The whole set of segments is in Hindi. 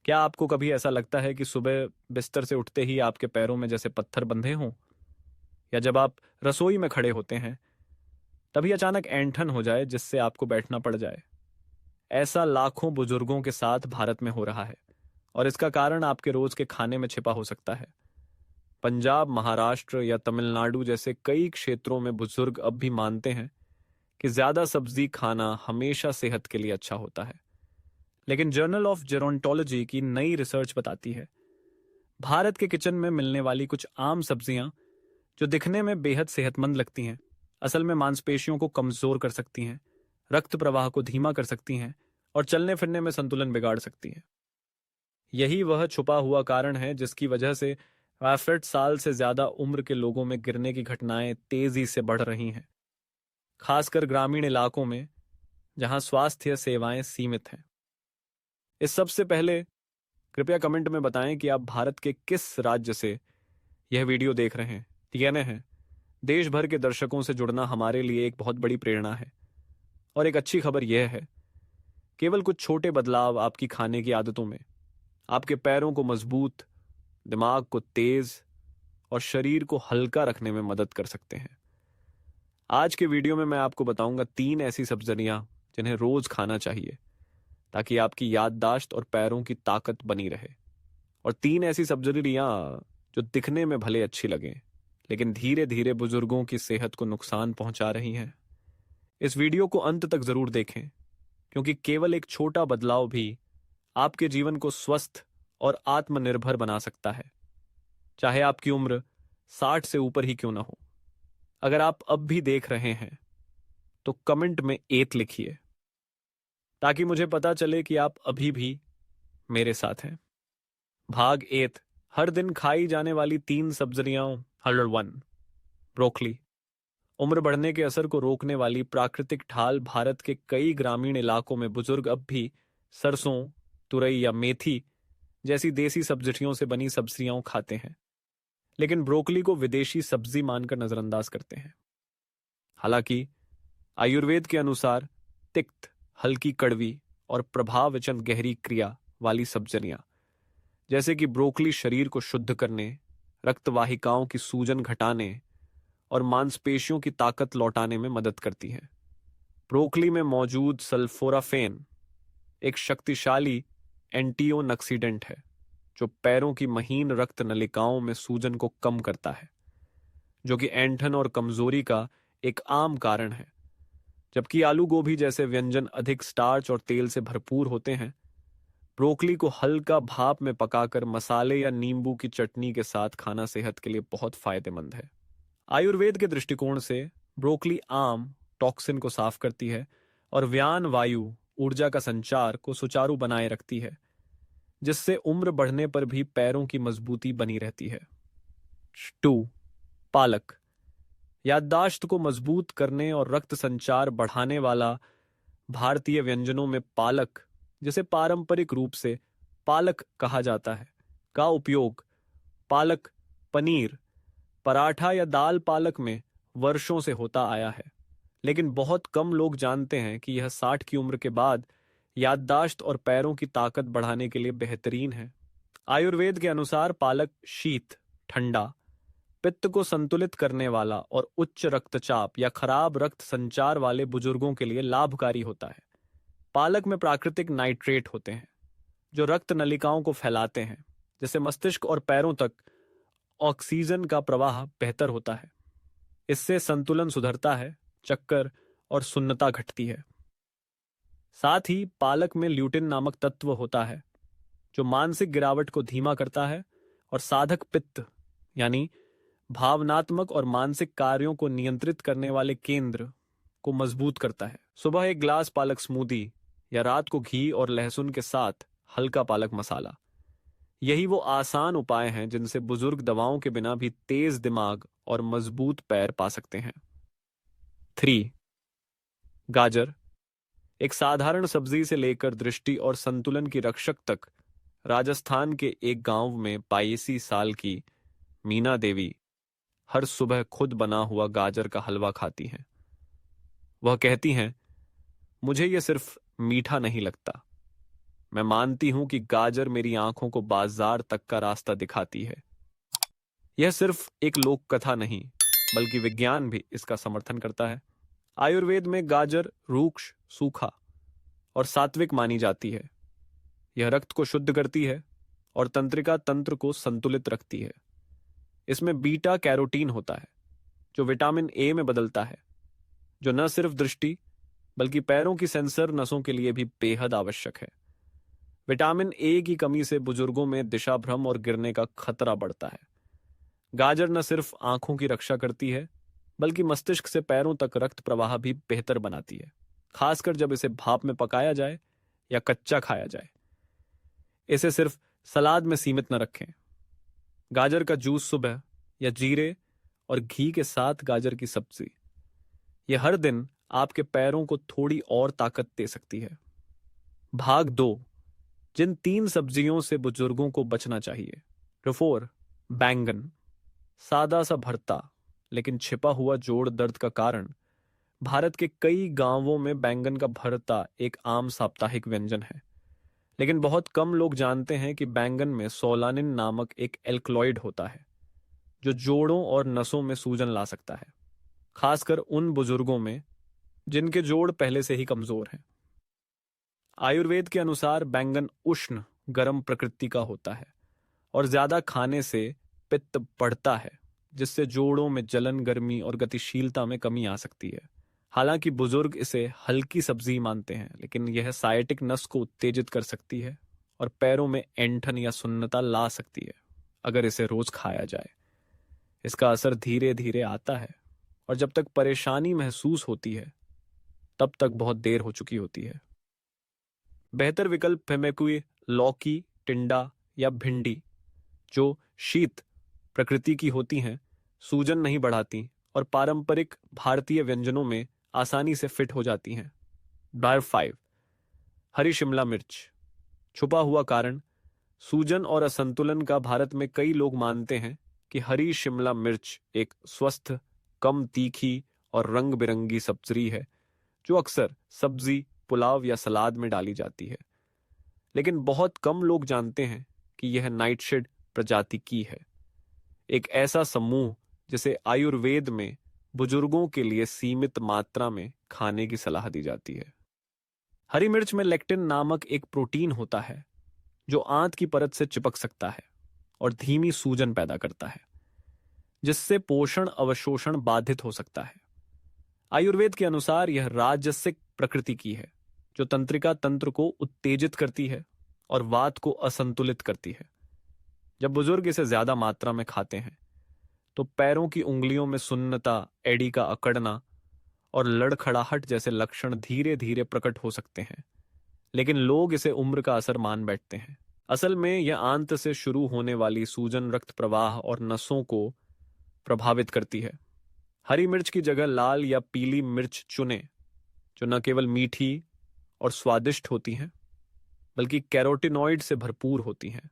क्या आपको कभी ऐसा लगता है कि सुबह बिस्तर से उठते ही आपके पैरों में जैसे पत्थर बंधे हों? या जब आप रसोई में खड़े होते हैं तभी अचानक ऐंठन हो जाए जिससे आपको बैठना पड़ जाए? ऐसा लाखों बुजुर्गों के साथ भारत में हो रहा है, और इसका कारण आपके रोज के खाने में छिपा हो सकता है। पंजाब, महाराष्ट्र या तमिलनाडु जैसे कई क्षेत्रों में बुजुर्ग अब भी मानते हैं कि ज्यादा सब्जी खाना हमेशा सेहत के लिए अच्छा होता है। लेकिन जर्नल ऑफ जेरोंटोलॉजी की नई रिसर्च बताती है भारत के किचन में मिलने वाली कुछ आम सब्जियां जो दिखने में बेहद सेहतमंद लगती हैं, असल में मांसपेशियों को कमजोर कर सकती हैं, रक्त प्रवाह को धीमा कर सकती हैं और चलने फिरने में संतुलन बिगाड़ सकती हैं। यही वह छुपा हुआ कारण है जिसकी वजह से 65 साल से ज्यादा उम्र के लोगों में गिरने की घटनाएं तेजी से बढ़ रही हैं, खासकर ग्रामीण इलाकों में जहां स्वास्थ्य सेवाएं सीमित हैं। इस सबसे पहले कृपया कमेंट में बताएं कि आप भारत के किस राज्य से यह वीडियो देख रहे हैं। टीएनए है। देश भर के दर्शकों से जुड़ना हमारे लिए एक बहुत बड़ी प्रेरणा है। और एक अच्छी खबर यह है, केवल कुछ छोटे बदलाव आपकी खाने की आदतों में आपके पैरों को मजबूत, दिमाग को तेज और शरीर को हल्का रखने में मदद कर सकते हैं। आज के वीडियो में मैं आपको बताऊंगा 3 ऐसी सब्जियां जिन्हें रोज खाना चाहिए ताकि आपकी याददाश्त और पैरों की ताकत बनी रहे। और 3 ऐसी सब्जियां जो दिखने में भले अच्छी लगें लेकिन धीरे धीरे बुजुर्गों की सेहत को नुकसान पहुंचा रही हैं। इस वीडियो को अंत तक जरूर देखें, क्योंकि केवल एक छोटा बदलाव भी आपके जीवन को स्वस्थ और आत्मनिर्भर बना सकता है, चाहे आपकी उम्र 60 से ऊपर ही क्यों ना हो। अगर आप अब भी देख रहे हैं तो कमेंट में 8 लिखिए ताकि मुझे पता चले कि आप अभी भी मेरे साथ हैं। भाग 8, हर दिन खाई जाने वाली 3 सब्जियां। 101, ब्रोकली। उम्र बढ़ने के असर को रोकने वाली प्राकृतिक ढाल भारत के कई ग्रामीण इलाकों में बुजुर्ग अब भी सरसों, तुरई या मेथी जैसी देसी सब्जियों से बनी सब्जियां खाते हैं, लेकिन ब्रोकली को विदेशी सब्जी मानकर नजरअंदाज करते हैं। हालांकि आयुर्वेद के अनुसार तिक्त, हल्की कड़वी और प्रभावचंद गहरी क्रिया वाली सब्जियां जैसे कि ब्रोकली शरीर को शुद्ध करने, रक्तवाहिकाओं की सूजन घटाने और मांसपेशियों की ताकत लौटाने में मदद करती हैं। ब्रोकली में मौजूद सल्फोराफेन एक शक्तिशाली एंटीओक्सीडेंट है जो पैरों की महीन रक्त नलिकाओं में सूजन को कम करता है, जो कि ऐंठन और कमजोरी का एक आम कारण है। जबकि आलू गोभी जैसे व्यंजन अधिक स्टार्च और तेल से भरपूर होते हैं, ब्रोकली को हल्का भाप में पकाकर मसाले या नींबू की चटनी के साथ खाना सेहत के लिए बहुत फायदेमंद है। आयुर्वेद के दृष्टिकोण से ब्रोकली आम टॉक्सिन को साफ करती है और व्यान वायु ऊर्जा का संचार को सुचारू बनाए रखती है, जिससे उम्र बढ़ने पर भी पैरों की मजबूती बनी रहती है। 2, पालक। याददाश्त को मजबूत करने और रक्त संचार बढ़ाने वाला भारतीय व्यंजनों में पालक, जिसे पारंपरिक रूप से पालक कहा जाता है, का उपयोग पालक पनीर, पराठा या दाल पालक में वर्षों से होता आया है। लेकिन बहुत कम लोग जानते हैं कि यह 60 की उम्र के बाद याददाश्त और पैरों की ताकत बढ़ाने के लिए बेहतरीन है। आयुर्वेद के अनुसार पालक शीत, ठंडा, पित्त को संतुलित करने वाला और उच्च रक्तचाप या खराब रक्त संचार वाले बुजुर्गों के लिए लाभकारी होता है। पालक में प्राकृतिक नाइट्रेट होते हैं जो रक्त नलिकाओं को फैलाते हैं, जिससे मस्तिष्क और पैरों तक ऑक्सीजन का प्रवाह बेहतर होता है। इससे संतुलन सुधरता है, चक्कर और सुन्नता घटती है। साथ ही पालक में ल्यूटिन नामक तत्व होता है जो मानसिक गिरावट को धीमा करता है और साधक पित्त यानी भावनात्मक और मानसिक कार्यों को नियंत्रित करने वाले केंद्र को मजबूत करता है। सुबह एक ग्लास पालक स्मूदी या रात को घी और लहसुन के साथ हल्का पालक मसाला, यही वो आसान उपाय हैं जिनसे बुजुर्ग दवाओं के बिना भी तेज दिमाग और मजबूत पैर पा सकते हैं। 3, गाजर। एक साधारण सब्जी से लेकर दृष्टि और संतुलन की रक्षक तक, राजस्थान के एक गांव में 82 साल की मीना देवी हर सुबह खुद बना हुआ गाजर का हलवा खाती हैं। वह कहती हैं, मुझे यह सिर्फ मीठा नहीं लगता, मैं मानती हूं कि गाजर मेरी आंखों को बाजार तक का रास्ता दिखाती है। यह सिर्फ एक लोक कथा नहीं, बल्कि विज्ञान भी इसका समर्थन करता है। आयुर्वेद में गाजर रूक्ष, सूखा और सात्विक मानी जाती है। यह रक्त को शुद्ध करती है और तंत्रिका तंत्र को संतुलित रखती है। इसमें बीटा कैरोटीन होता है, जो विटामिन ए में बदलता है, जो न सिर्फ दृष्टि बल्कि पैरों की सेंसर नसों के लिए भी बेहद आवश्यक है। विटामिन ए की कमी से बुजुर्गों में दिशा भ्रम और गिरने का खतरा बढ़ता है। गाजर न सिर्फ आंखों की रक्षा करती है, बल्कि मस्तिष्क से पैरों तक रक्त प्रवाह भी बेहतर बनाती है, खासकर जब इसे भाप में पकाया जाए या कच्चा खाया जाए। इसे सिर्फ सलाद में सीमित न रखें। गाजर का जूस सुबह या जीरे और घी के साथ गाजर की सब्जी, यह हर दिन आपके पैरों को थोड़ी और ताकत दे सकती है। भाग 2, जिन 3 सब्जियों से बुजुर्गों को बचना चाहिए। रफोर, बैंगन। सादा सा भरता लेकिन छिपा हुआ जोड़ दर्द का कारण भारत के कई गांवों में बैंगन का भरता एक आम साप्ताहिक व्यंजन है। लेकिन बहुत कम लोग जानते हैं कि बैंगन में सोलानिन नामक एक एल्कलॉइड होता है, जो जोड़ों और नसों में सूजन ला सकता है, खासकर उन बुजुर्गों में जिनके जोड़ पहले से ही कमजोर हैं। आयुर्वेद के अनुसार बैंगन उष्ण, गर्म प्रकृति का होता है और ज्यादा खाने से पित्त बढ़ता है, जिससे जोड़ों में जलन, गर्मी और गतिशीलता में कमी आ सकती है। हालांकि बुजुर्ग इसे हल्की सब्जी मानते हैं, लेकिन यह साइटिक नस को उत्तेजित कर सकती है और पैरों में ऐंठन या सुन्नता ला सकती है अगर इसे रोज खाया जाए। इसका असर धीरे धीरे आता है और जब तक परेशानी महसूस होती है, तब तक बहुत देर हो चुकी होती है। बेहतर विकल्प है में कोई लौकी, टिंडा या भिंडी, जो शीत प्रकृति की होती हैं, सूजन नहीं बढ़ाती और पारंपरिक भारतीय व्यंजनों में आसानी से फिट हो जाती हैं। नंबर 5, हरी शिमला मिर्च। छुपा हुआ कारण सूजन और असंतुलन का भारत में कई लोग मानते हैं कि हरी शिमला मिर्च एक स्वस्थ, कम तीखी और रंग बिरंगी सब्जी है, जो अक्सर सब्जी, पुलाव या सलाद में डाली जाती है। लेकिन बहुत कम लोग जानते हैं कि यह नाइटशेड प्रजाति की है, एक ऐसा समूह जिसे आयुर्वेद में बुजुर्गों के लिए सीमित मात्रा में खाने की सलाह दी जाती है। हरी मिर्च में लेक्टिन नामक एक प्रोटीन होता है, जो आंत की परत से चिपक सकता है और धीमी सूजन पैदा करता है, जिससे पोषण अवशोषण बाधित हो सकता है। आयुर्वेद के अनुसार यह राजसिक प्रकृति की है, जो तंत्रिका तंत्र को उत्तेजित करती है और वात को असंतुलित करती है। जब बुजुर्ग इसे ज्यादा मात्रा में खाते हैं, तो पैरों की उंगलियों में सुन्नता, एड़ी का अकड़ना और लड़खड़ाहट जैसे लक्षण धीरे धीरे प्रकट हो सकते हैं। लेकिन लोग इसे उम्र का असर मान बैठते हैं। असल में यह आंत से शुरू होने वाली सूजन रक्त प्रवाह और नसों को प्रभावित करती है। हरी मिर्च की जगह लाल या पीली मिर्च चुनें, जो न केवल मीठी और स्वादिष्ट होती हैं, बल्कि कैरोटिनॉइड से भरपूर होती हैं,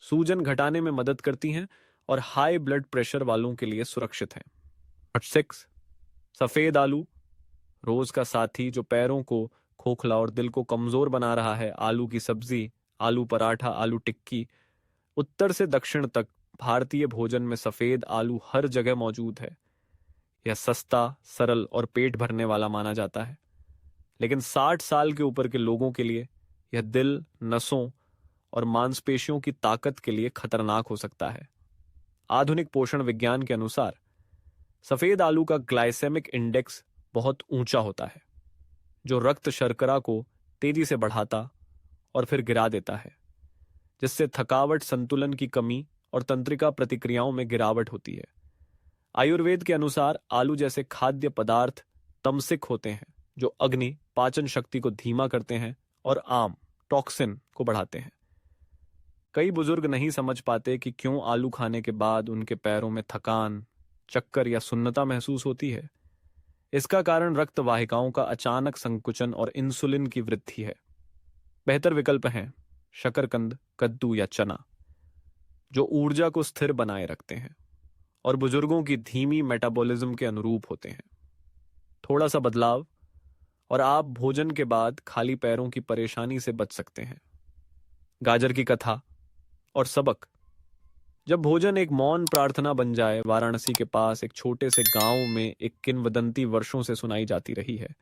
सूजन घटाने में मदद करती हैं और हाई ब्लड प्रेशर वालों के लिए सुरक्षित हैं। 6, सफेद आलू, रोज का साथी जो पैरों को खोखला और दिल को कमजोर बना रहा है। आलू की सब्जी, आलू पराठा, आलू टिक्की। उत्तर से दक्षिण तक भारतीय भोजन में सफेद आलू हर जगह मौजूद है। यह सस्ता, सरल और पेट भरने वाला माना जाता है, लेकिन 60 साल के ऊपर के लोगों के लिए यह दिल, नसों और मांसपेशियों की ताकत के लिए खतरनाक हो सकता है। आधुनिक पोषण विज्ञान के अनुसार सफेद आलू का ग्लाइसेमिक इंडेक्स बहुत ऊंचा होता है, जो रक्त शर्करा को तेजी से बढ़ाता और फिर गिरा देता है, जिससे थकावट, संतुलन की कमी और तंत्रिका प्रतिक्रियाओं में गिरावट होती है। आयुर्वेद के अनुसार आलू जैसे खाद्य पदार्थ तमसिक होते हैं, जो अग्नि, पाचन शक्ति को धीमा करते हैं और आम, टॉक्सिन को बढ़ाते हैं। कई बुजुर्ग नहीं समझ पाते कि क्यों आलू खाने के बाद उनके पैरों में थकान, चक्कर या सुन्नता महसूस होती है। इसका कारण रक्त वाहिकाओं का अचानक संकुचन और इंसुलिन की वृद्धि है। बेहतर विकल्प हैं शकरकंद, कद्दू या चना, जो ऊर्जा को स्थिर बनाए रखते हैं और बुजुर्गों की धीमी मेटाबॉलिज्म के अनुरूप होते हैं। थोड़ा सा बदलाव और आप भोजन के बाद खाली पैरों की परेशानी से बच सकते हैं। गाजर की कथा और सबक। जब भोजन एक मौन प्रार्थना बन जाए, वाराणसी के पास एक छोटे से गांव में एक किंवदंती वर्षों से सुनाई जाती रही है।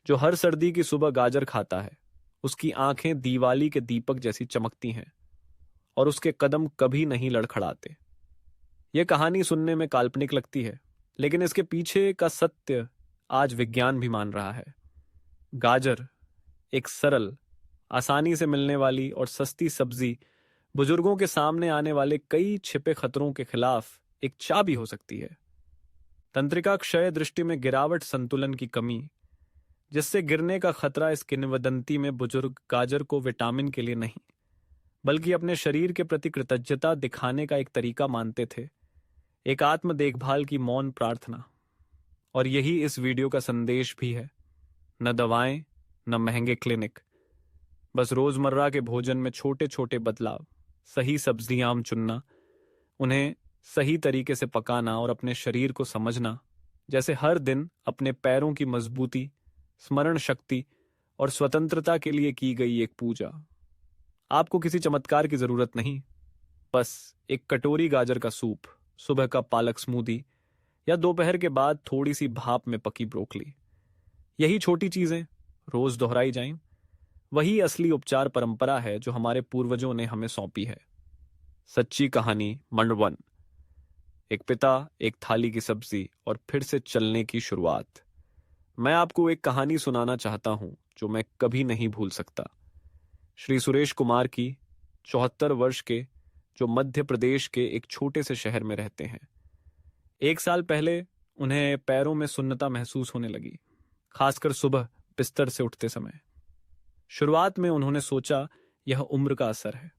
जो हर सर्दी की सुबह गाजर खाता है, उसकी आंखें दिवाली के दीपक जैसी चमकती हैं और उसके कदम कभी नहीं लड़खड़ाते। यह कहानी सुनने में काल्पनिक लगती है, लेकिन इसके पीछे का सत्य आज विज्ञान भी मान रहा है। गाजर, एक सरल, आसानी से मिलने वाली और सस्ती सब्जी, बुजुर्गों के सामने आने वाले कई छिपे खतरों के खिलाफ एक चाबी हो सकती है। तंत्रिका क्षय, दृष्टि में गिरावट, संतुलन की कमी, जिससे गिरने का खतरा। इस किंवदंती में बुजुर्ग गाजर को विटामिन के लिए नहीं, बल्कि अपने शरीर के प्रति कृतज्ञता दिखाने का एक तरीका मानते थे, एक आत्म देखभाल की मौन प्रार्थना। और यही इस वीडियो का संदेश भी है। न दवाएं, न महंगे क्लिनिक, बस रोजमर्रा के भोजन में छोटे छोटे बदलाव, सही सब्जियां चुनना, उन्हें सही तरीके से पकाना और अपने शरीर को समझना, जैसे हर दिन अपने पैरों की मजबूती, स्मरण शक्ति और स्वतंत्रता के लिए की गई एक पूजा। आपको किसी चमत्कार की जरूरत नहीं, बस एक कटोरी गाजर का सूप, सुबह का पालक स्मूदी या दोपहर के बाद थोड़ी सी भाप में पकी ब्रोकली। यही छोटी चीजें रोज दोहराई जाएं, वही असली उपचार परंपरा है जो हमारे पूर्वजों ने हमें सौंपी है। सच्ची कहानी मंड 1। एक पिता, एक थाली की सब्जी और फिर से चलने की शुरुआत। मैं आपको एक कहानी सुनाना चाहता हूं जो मैं कभी नहीं भूल सकता। श्री सुरेश कुमार की, 74 वर्ष के, जो मध्य प्रदेश के एक छोटे से शहर में रहते हैं। 1 साल पहले उन्हें पैरों में सुन्नता महसूस होने लगी, खासकर सुबह बिस्तर से उठते समय। शुरुआत में उन्होंने सोचा यह उम्र का असर है,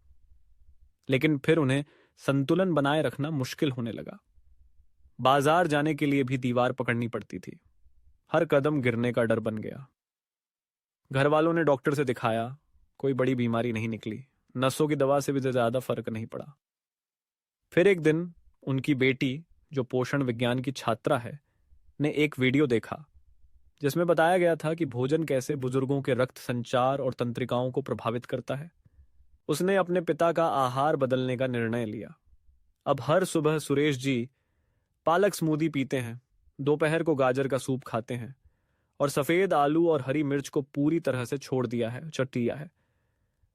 लेकिन फिर उन्हें संतुलन बनाए रखना मुश्किल होने लगा। बाजार जाने के लिए भी दीवार पकड़नी पड़ती थी, हर कदम गिरने का डर बन गया। घर वालों ने डॉक्टर से दिखाया, कोई बड़ी बीमारी नहीं निकली, नसों की दवा से भी ज्यादा फर्क नहीं पड़ा। फिर एक दिन उनकी बेटी, जो पोषण विज्ञान की छात्रा है, ने एक वीडियो देखा जिसमें बताया गया था कि भोजन कैसे बुजुर्गों के रक्त संचार और तंत्रिकाओं को प्रभावित करता है। उसने अपने पिता का आहार बदलने का निर्णय लिया। अब हर सुबह सुरेश जी पालक स्मूदी पीते हैं, दोपहर को गाजर का सूप खाते हैं और सफेद आलू और हरी मिर्च को पूरी तरह से छोड़ दिया है।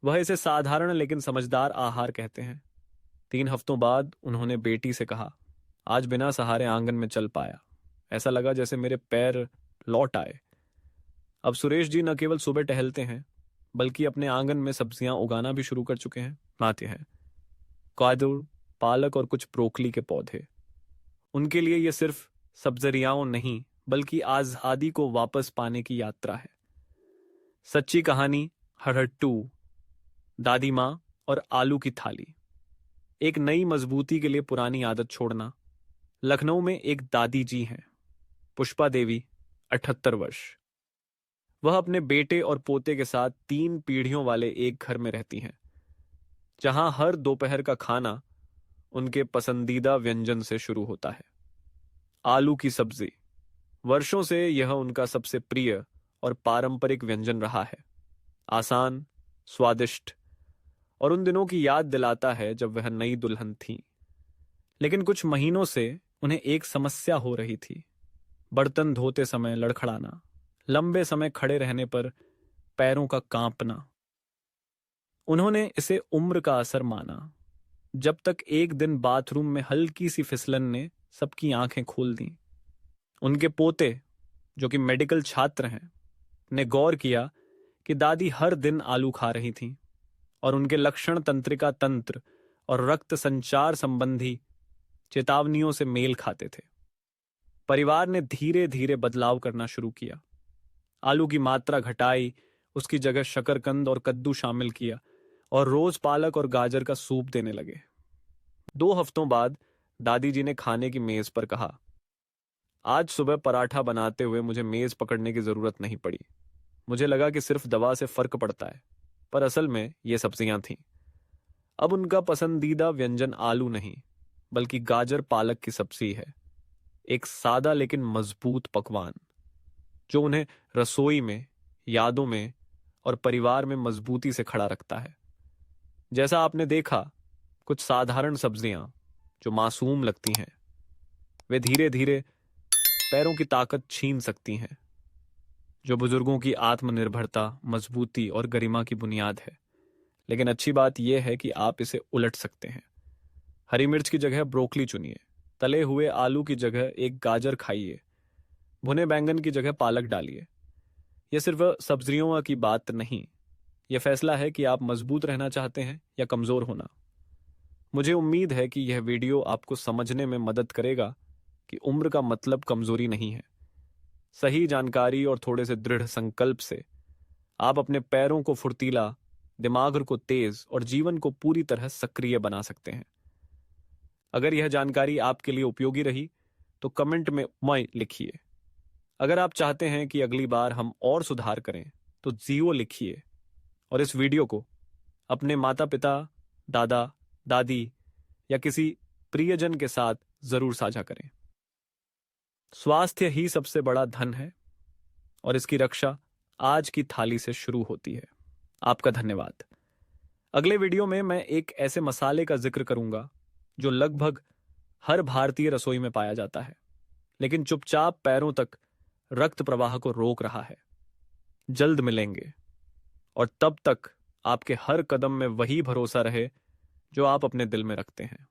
वह इसे साधारण लेकिन समझदार आहार कहते हैं। 3 हफ्तों बाद उन्होंने बेटी से कहा, आज बिना सहारे आंगन में चल पाया, ऐसा लगा जैसे मेरे पैर लौट आए। अब सुरेश जी न केवल सुबह टहलते हैं, बल्कि अपने आंगन में सब्जियां उगाना भी शुरू कर चुके हैं। आते हैं गाजर, पालक और कुछ ब्रोकली के पौधे। उनके लिए यह सिर्फ सब्जियां नहीं, बल्कि आजादी को वापस पाने की यात्रा है। सच्ची कहानी हरहट्टू, दादी माँ और आलू की थाली। एक नई मजबूती के लिए पुरानी आदत छोड़ना। लखनऊ में एक दादी जी हैं, पुष्पा देवी, 78 वर्ष। वह अपने बेटे और पोते के साथ 3 पीढ़ियों वाले एक घर में रहती हैं, जहां हर दोपहर का खाना उनके पसंदीदा व्यंजन से शुरू होता है, आलू की सब्जी। वर्षों से यह उनका सबसे प्रिय और पारंपरिक व्यंजन रहा है। आसान, स्वादिष्ट और उन दिनों की याद दिलाता है जब वह नई दुल्हन थी। लेकिन कुछ महीनों से उन्हें एक समस्या हो रही थी। बर्तन धोते समय लड़खड़ाना, लंबे समय खड़े रहने पर पैरों का कांपना। उन्होंने इसे उम्र का असर माना, जब तक एक दिन बाथरूम में हल्की सी फिसलन ने सबकी आंखें खोल दी। उनके पोते, जो कि मेडिकल छात्र हैं, ने गौर किया कि दादी हर दिन आलू खा रही थीं और उनके लक्षण तंत्रिका तंत्र और रक्त संचार संबंधी चेतावनियों से मेल खाते थे। परिवार ने धीरे धीरे बदलाव करना शुरू किया। आलू की मात्रा घटाई, उसकी जगह शकरकंद और कद्दू शामिल किया और रोज पालक और गाजर का सूप देने लगे। 2 हफ्तों बाद दादी जी ने खाने की मेज पर कहा, आज सुबह पराठा बनाते हुए मुझे मेज पकड़ने की जरूरत नहीं पड़ी। मुझे लगा कि सिर्फ दवा से फर्क पड़ता है, पर असल में ये सब्जियां थीं। अब उनका पसंदीदा व्यंजन आलू नहीं, बल्कि गाजर पालक की सब्जी है। एक सादा लेकिन मजबूत पकवान। जो उन्हें रसोई में, यादों में और परिवार में मजबूती से खड़ा रखता है। जैसा आपने देखा, कुछ साधारण सब्जियां जो मासूम लगती हैं, वे धीरे धीरे पैरों की ताकत छीन सकती हैं, जो बुजुर्गों की आत्मनिर्भरता, मजबूती और गरिमा की बुनियाद है। लेकिन अच्छी बात यह है कि आप इसे उलट सकते हैं। हरी मिर्च की जगह ब्रोकली चुनिए, तले हुए आलू की जगह एक गाजर खाइए, भुने बैंगन की जगह पालक डालिए। यह सिर्फ सब्जियों की बात नहीं, यह फैसला है कि आप मजबूत रहना चाहते हैं या कमजोर होना। मुझे उम्मीद है कि यह वीडियो आपको समझने में मदद करेगा कि उम्र का मतलब कमजोरी नहीं है। सही जानकारी और थोड़े से दृढ़ संकल्प से आप अपने पैरों को फुर्तीला, दिमाग को तेज और जीवन को पूरी तरह सक्रिय बना सकते हैं। अगर यह जानकारी आपके लिए उपयोगी रही तो कमेंट में मैं लिखिए। अगर आप चाहते हैं कि अगली बार हम और सुधार करें तो 0 लिखिए और इस वीडियो को अपने माता पिता, दादा दादी या किसी प्रियजन के साथ जरूर साझा करें। स्वास्थ्य ही सबसे बड़ा धन है और इसकी रक्षा आज की थाली से शुरू होती है। आपका धन्यवाद। अगले वीडियो में मैं एक ऐसे मसाले का जिक्र करूंगा जो लगभग हर भारतीय रसोई में पाया जाता है, लेकिन चुपचाप पैरों तक रक्त प्रवाह को रोक रहा है। जल्द मिलेंगे, और तब तक आपके हर कदम में वही भरोसा रहे जो आप अपने दिल में रखते हैं।